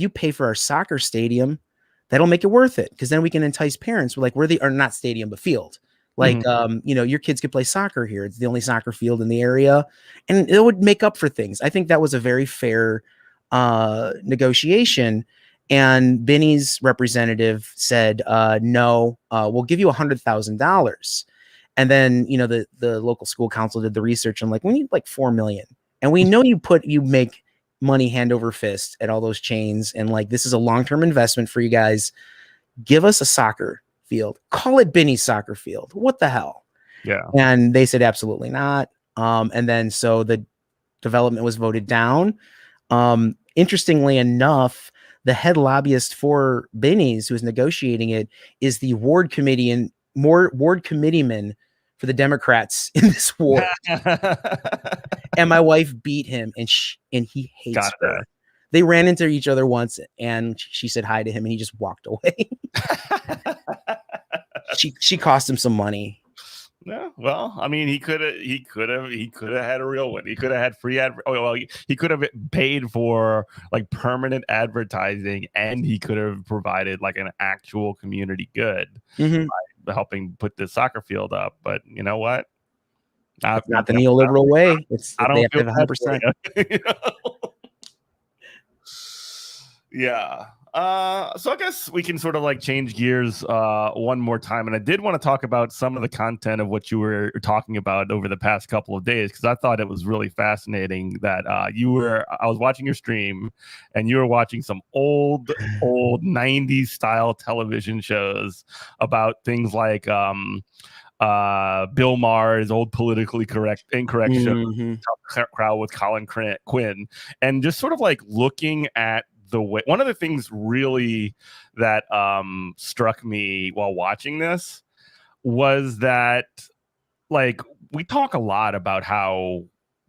pay for our soccer stadium, that'll make it worth it. Cause then we can entice parents. We're like, or not stadium, but field. Like, your kids could play soccer here. It's the only soccer field in the area, and it would make up for things. I think that was a very fair negotiation. And Binny's representative said, no, we'll give you $100,000. And then, the local school council did the research and like, we need like 4 million. And we know you make money hand over fist at all those chains. And like, this is a long-term investment for you guys. Give us a soccer field, call it Binny's soccer field. What the hell? Yeah. And they said, absolutely not. And then, so the development was voted down. Interestingly enough, the head lobbyist for Binny's, who is negotiating it, is the ward committeeman for the Democrats in this ward. And my wife beat him, and he hates her. They ran into each other once, and she said hi to him, and he just walked away. She cost him some money. Yeah, well, I mean, he could have had a real one. He could have had free he could have paid for like permanent advertising, and he could have provided like an actual community good by helping put this soccer field up. But you know what? It's not the neoliberal way. I don't feel 100%. Yeah. So I guess we can sort of like change gears one more time, and I did want to talk about some of the content of what you were talking about over the past couple of days, because I thought it was really fascinating that I was watching your stream and you were watching some old 90s style television shows about things like Bill Maher's old politically incorrect show, Tough Crowd with Colin Quinn, and just sort of like looking at the way. One of the things really that struck me while watching this was that, like, we talk a lot about how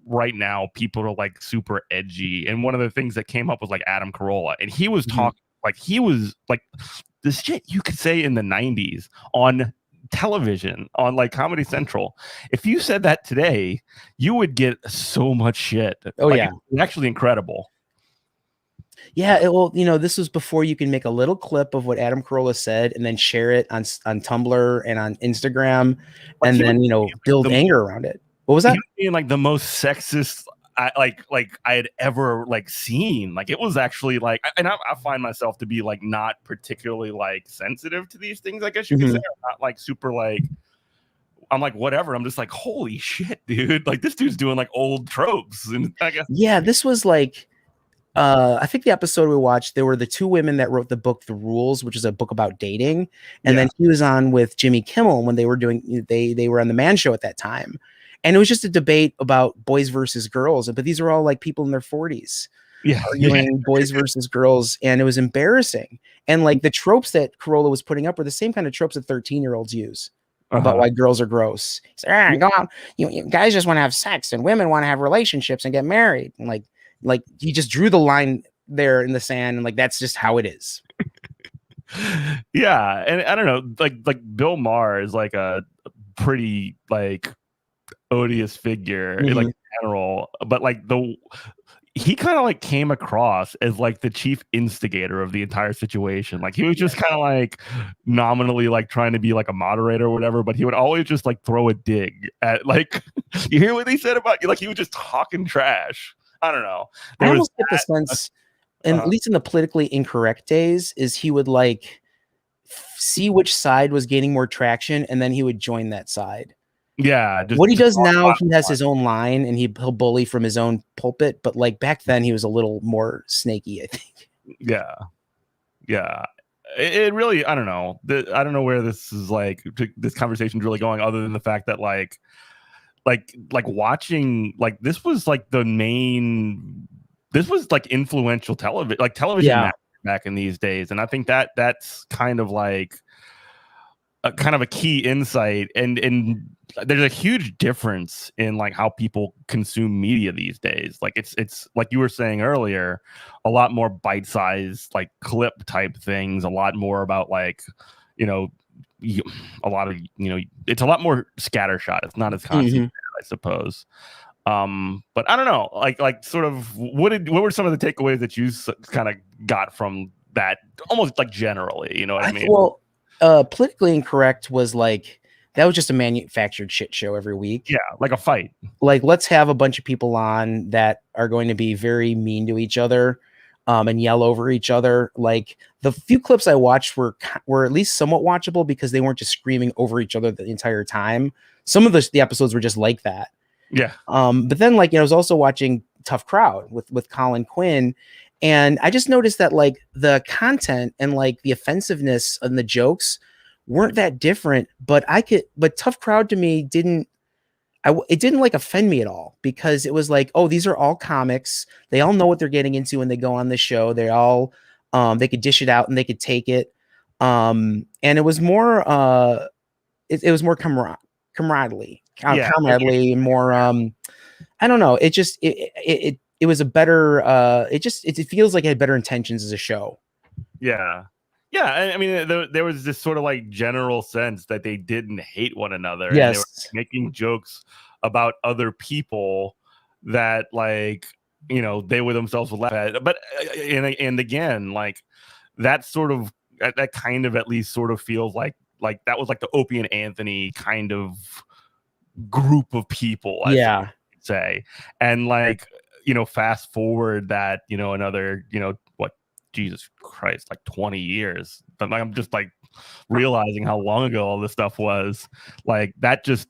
right now people are like super edgy, and one of the things that came up was like Adam Carolla, and he was talking like he was like this shit you could say in the 90s on television on like Comedy Central. If you said that today, you would get so much shit. Oh, like, yeah. it's actually incredible. Yeah, well, this was before you can make a little clip of what Adam Carolla said and then share it on Tumblr and on Instagram, and then build anger around it. What was that? He was being like the most sexist I had ever like seen. Like, it was actually like, and I find myself to be like not particularly like sensitive to these things, I guess you could say. I'm not like super like, I'm like, whatever. I'm just like, holy shit, dude. Like, this dude's doing like old tropes. And I guess, yeah, this was like, I think the episode we watched, there were the two women that wrote the book The Rules, which is a book about dating, and then he was on with Jimmy Kimmel when they were doing they were on the Man Show at that time, and it was just a debate about boys versus girls, but these were all like people in their 40s arguing boys versus girls, and it was embarrassing. And like the tropes that Corolla was putting up were the same kind of tropes that 13-year-olds use about why girls are gross. He's like, go on, you guys just want to have sex, and women want to have relationships and get married, and like he just drew the line there in the sand, and like that's just how it is. Yeah, and I don't know, like Bill Maher is like a pretty like odious figure like in general, but like he kind of like came across as like the chief instigator of the entire situation. Like, he was just kind of like nominally like trying to be like a moderator or whatever, but he would always just like throw a dig at like you hear what he said about you, like he was just talking trash. I don't know. I almost get the sense, and at least in the politically incorrect days, is he would like see which side was gaining more traction, and then he would join that side. Yeah. What he does now, he has his own line, and he'll bully from his own pulpit. But like back then, he was a little more snaky, I think. Yeah. Yeah. It really, I don't know. I don't know where this is like, this conversation's really going, other than the fact that like watching, like, this was like this was like influential television, like television back in these days. And I think that's kind of like a key insight, and there's a huge difference in like how people consume media these days. Like, it's like you were saying earlier, a lot more bite-sized like clip type things, a lot more about like, a lot of, it's a lot more scattershot. It's not as constant, I suppose. But I don't know, like sort of what were some of the takeaways that you kind of got from that, almost like generally, you know what I mean? Well, politically incorrect was like, that was just a manufactured shit show every week. Yeah, like a fight. Like, let's have a bunch of people on that are going to be very mean to each other, and yell over each other. Like, the few clips I watched were at least somewhat watchable because they weren't just screaming over each other the entire time. Some of the episodes were just like that. Yeah. But then like, I was also watching Tough Crowd with Colin Quinn, and I just noticed that like the content and like the offensiveness and the jokes weren't that different, but Tough Crowd to me didn't like offend me at all, because it was like, oh, these are all comics. They all know what they're getting into when they go on the show. They all, they could dish it out and they could take it. And it was more, it was more camaraderie, more, I don't know. It just, it was a better, it feels like it had better intentions as a show. Yeah. Yeah, I mean, there was this sort of like general sense that they didn't hate one another. Yes. And they were making jokes about other people that, like, they were themselves would laugh at. But and again, like, that sort of that kind of at least sort of feels like that was like the Opie and Anthony kind of group of people. I would say, and like, fast forward that, another, Jesus Christ, like 20 years. But like, I'm just like realizing how long ago all this stuff was. Like that just,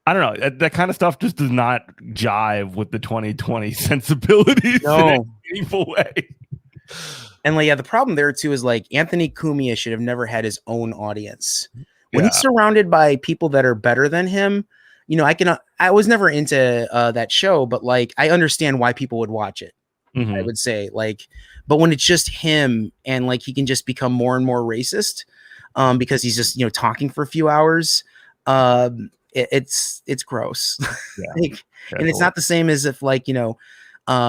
I don't know. That kind of stuff just does not jive with the 2020 sensibilities in any meaningful way. And like, yeah, the problem there too is like Anthony Cumia should have never had his own audience. When he's surrounded by people that are better than him, you know, I was never into that show, but like, I understand why people would watch it. I would say like, but when it's just him and like, he can just become more and more racist because he's just, you know, talking for a few hours. It's gross. Like, and it's not the same as if like, you know,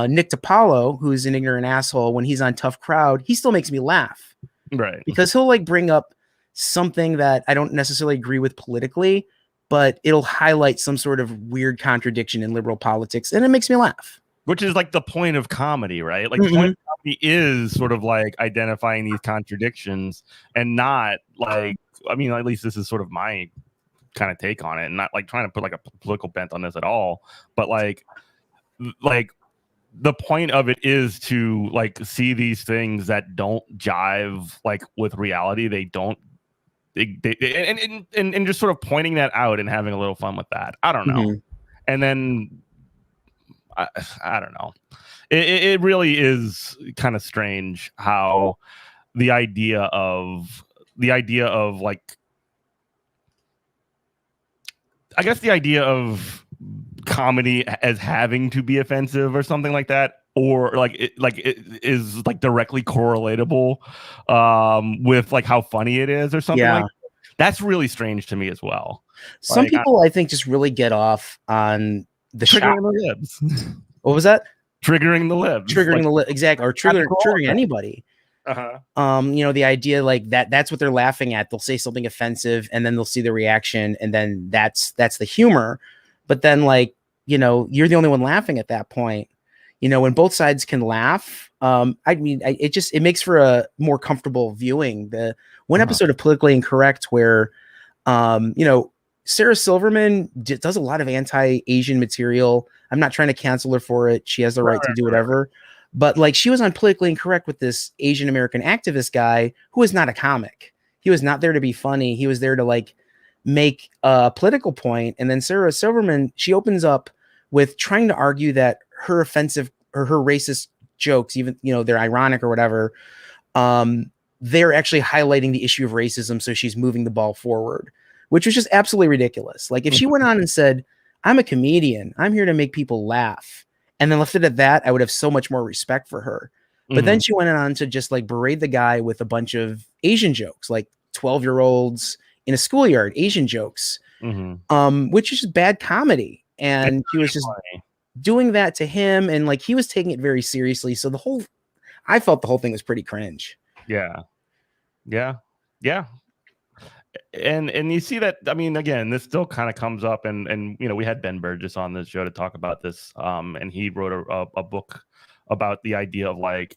Nick DiPaolo, who's an ignorant asshole, when he's on Tough Crowd, he still makes me laugh. Right. Because he'll like bring up something that I don't necessarily agree with politically, but it'll highlight some sort of weird contradiction in liberal politics, and it makes me laugh. Which is like the point of comedy, right? Like the point of comedy is sort of like identifying these contradictions and not like, I mean, at least this is sort of my kind of take on it, and not like trying to put like a political bent on this at all, but like the point of it is to like see these things that don't jive like with reality. They don't, and just sort of pointing that out and having a little fun with that. I don't know. And then I don't know. It really is kind of strange how the idea of like, I guess the idea of comedy as having to be offensive or something like that, or like it is like directly correlatable with like how funny it is or something like that. That's really strange to me as well. Some people I think just really get off on the triggering the libs. What was that? Triggering the libs. Triggering the libs, exactly, or triggering anybody. You know, the idea like that's what they're laughing at. They'll say something offensive and then they'll see the reaction, and then that's the humor. But then like, you know, you're the only one laughing at that point. You know, when both sides can laugh, I mean, it makes for a more comfortable viewing. The one episode of Politically Incorrect where, you know, Sarah Silverman does a lot of anti-Asian material. I'm not trying to cancel her for it. She has the right to do whatever. But like, she was on Politically Incorrect with this Asian American activist guy who was not a comic. He was not there to be funny. He was there to like make a political point. And then Sarah Silverman, she opens up with trying to argue that her offensive or her racist jokes, even, you know, they're ironic or whatever, they're actually highlighting the issue of racism. So she's moving the ball forward, which was just absolutely ridiculous. Like if she went on and said, I'm a comedian, I'm here to make people laugh, and then left it at that, I would have so much more respect for her. But then she went on to just like berate the guy with a bunch of Asian jokes, like 12-year-olds in a schoolyard, Asian jokes, which is just bad comedy. And she was just doing that to him, and like he was taking it very seriously. So I felt the whole thing was pretty cringe. Yeah. And you see that, I mean, again, this still kind of comes up, and you know, we had Ben Burgess on this show to talk about this, and he wrote a book about the idea of like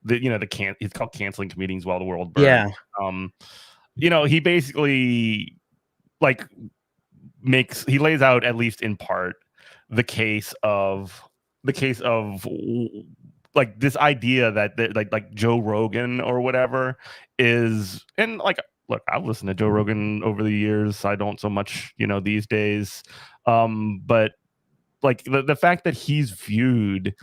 it's called Canceling Comedians While the World Burns. You know, he basically like he lays out, at least in part, the case of like this idea that like Joe Rogan or whatever is, and like, look, I've listened to Joe Rogan over the years. I don't so much, you know, these days. But like the fact that he's viewed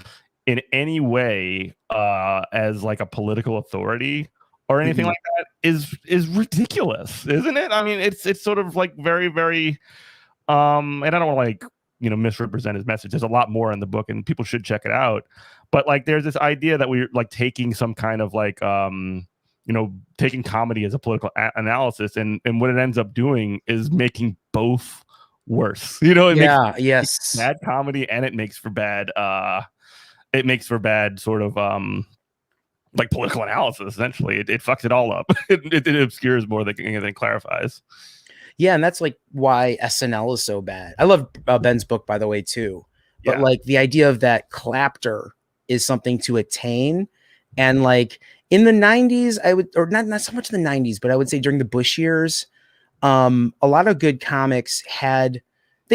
in any way as like a political authority or anything like that is ridiculous, isn't it? I mean, it's sort of like very, very and I don't want to like, you know, misrepresent his message. There's a lot more in the book and people should check it out. But like there's this idea that we're like taking some kind of like you know, taking comedy as a political analysis, and what it ends up doing is making both worse. You know, it makes bad comedy, and it makes for bad sort of like political analysis. Essentially, it fucks it all up. It obscures more than anything clarifies. Yeah, and that's like why SNL is so bad. I love Ben's book, by the way, too. But like the idea of that clapter is something to attain, and like in the 90s, I would, or not so much in the 90s, but I would say during the Bush years, a lot of good comics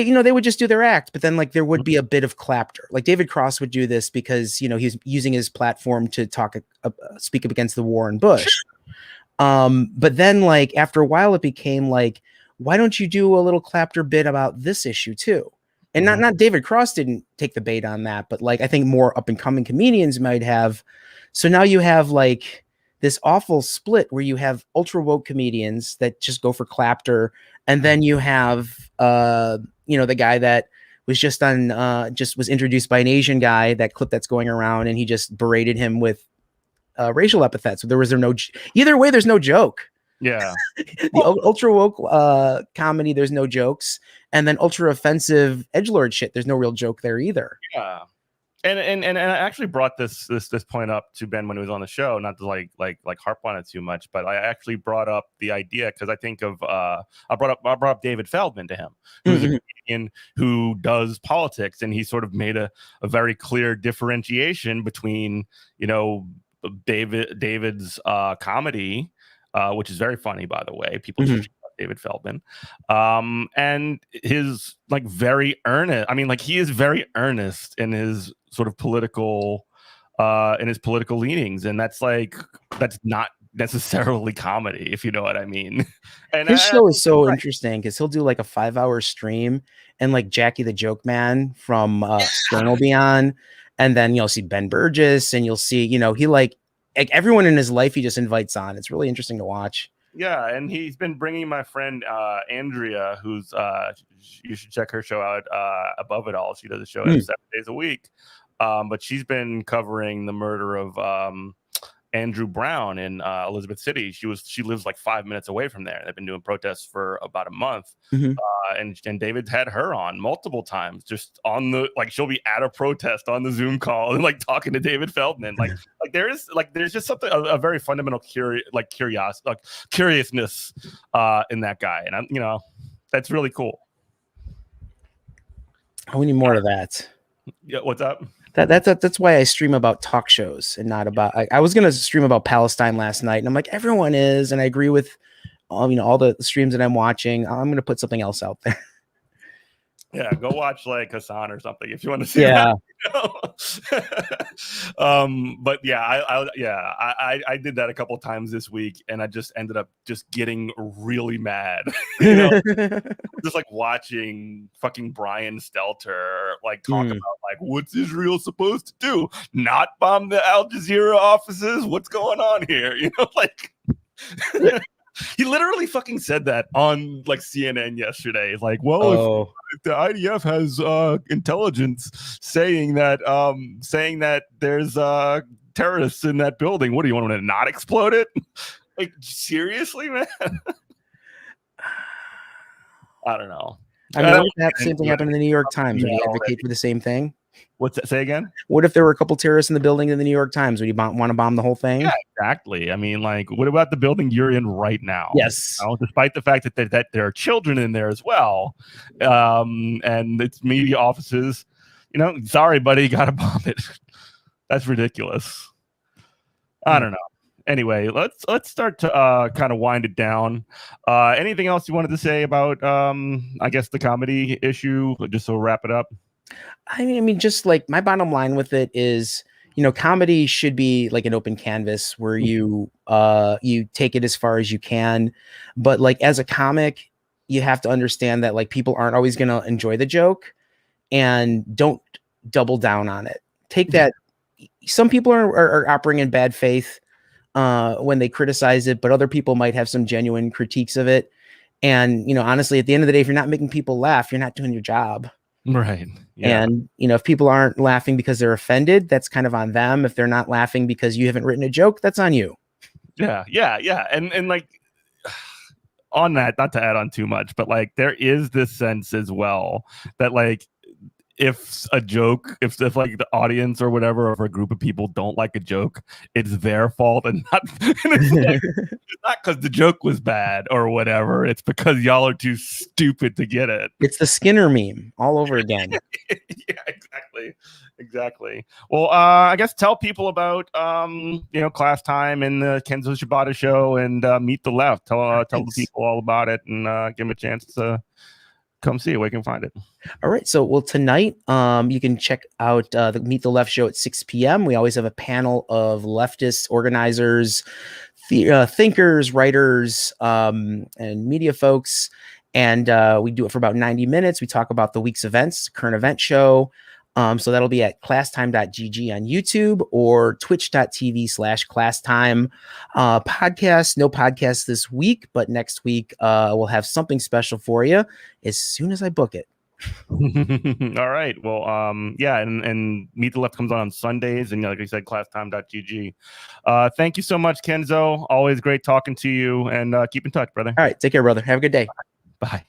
they would just do their act, but then like there would be a bit of clapter. Like David Cross would do this because he's using his platform to speak up against the war in Bush. But then like after a while it became like, why don't you do a little clapter bit about this issue too? And not David Cross didn't take the bait on that, but like I think more up and coming comedians might have. So now you have like this awful split where you have ultra woke comedians that just go for clapter, and then you have the guy that was just was introduced by an Asian guy, that clip that's going around, and he just berated him with racial epithets. So either way, there's no joke. Yeah. The ultra woke comedy, there's no jokes, and then ultra offensive edgelord shit, there's no real joke there either. Yeah. And I actually brought this point up to Ben when he was on the show, not to like harp on it too much, but I actually brought up the idea because I think of I brought up David Feldman to him, who's a comedian who does politics, and he sort of made a very clear differentiation between David's comedy, which is very funny, by the way. People should check out David Feldman, and his like very earnest. I mean, like he is very earnest in his sort of political leanings, and that's not necessarily comedy, if you know what I mean. And his show is so interesting because he'll do like a 5-hour stream, and like Jackie the Joke Man from Stern will be on, and then you'll see Ben Burgess, and you'll see he like everyone in his life he just invites on. It's really interesting to watch. Yeah, and he's been bringing my friend Andrea, who's you should check her show out, Above It All. She does a show 7 days a week, but she's been covering the murder of Andrew Brown in Elizabeth City. She lives like 5 minutes away from there. They've been doing protests for about a month, and David's had her on multiple times, just on the she'll be at a protest on the Zoom call and like talking to David Feldman. There's just something a very fundamental curiousness in that guy, and that's really cool. We need more of that. Yeah, what's up? That's why I stream about talk shows and not about. I was gonna stream about Palestine last night, and I'm like, everyone is, and I agree with all the streams that I'm watching. I'm gonna put something else out there. Yeah, go watch like Hassan or something if you want to see that. But yeah, I did that a couple of times this week, and I just ended up just getting really mad. Just like watching fucking Brian Stelter like talk about like, what's Israel supposed to do? Not bomb the Al Jazeera offices? What's going on here? He literally fucking said that on like CNN yesterday. Like, well, if the IDF has intelligence saying that there's terrorists in that building, what do you want to not explode it? Like, seriously, man? I don't know. I mean, what if that same thing happened in the New York Times? Would you advocate for the same thing? What's that? Say again? What if there were a couple terrorists in the building in the New York Times? Would you want to bomb the whole thing? Yeah, exactly. I mean, like, what about the building you're in right now? Yes. Despite the fact that there are children in there as well, and it's media offices. Sorry, buddy, you gotta bomb it. That's ridiculous. I don't know. Anyway, let's start to kind of wind it down. Anything else you wanted to say about I guess the comedy issue, just so we'll wrap it up? I mean, just like my bottom line with it is, comedy should be like an open canvas where you take it as far as you can. But like as a comic, you have to understand that like people aren't always going to enjoy the joke, and don't double down on it. Take that. Some people are operating in bad faith when they criticize it, but other people might have some genuine critiques of it. And, honestly, at the end of the day, if you're not making people laugh, you're not doing your job. Right. Yeah. And, if people aren't laughing because they're offended, that's kind of on them. If they're not laughing because you haven't written a joke, that's on you. Yeah. And like on that, not to add on too much, but like there is this sense as well that like if a joke, if like the audience or whatever, or if a group of people don't like a joke, it's their fault, and it's not because the joke was bad or whatever. It's because y'all are too stupid to get it. It's the Skinner meme all over again. Yeah, exactly. Well, I guess tell people about Class Time and the Kenzo Shibata show and Meet the Left. Tell the people all about it and give them a chance to come see it. We can find it. All right. So, well, tonight, you can check out the Meet the Left show at 6 p.m. We always have a panel of leftist organizers, thinkers, writers, and media folks. And we do it for about 90 minutes. We talk about the week's events, current event show. So that'll be at classtime.gg on YouTube or twitch.tv/classtime. Podcast, no podcast this week, but next week we'll have something special for you as soon as I book it. All right. Well, yeah, and Meet the Left comes on Sundays, and like I said, classtime.gg. Thank you so much, Kenzo. Always great talking to you, and keep in touch, brother. All right. Take care, brother. Have a good day. Bye.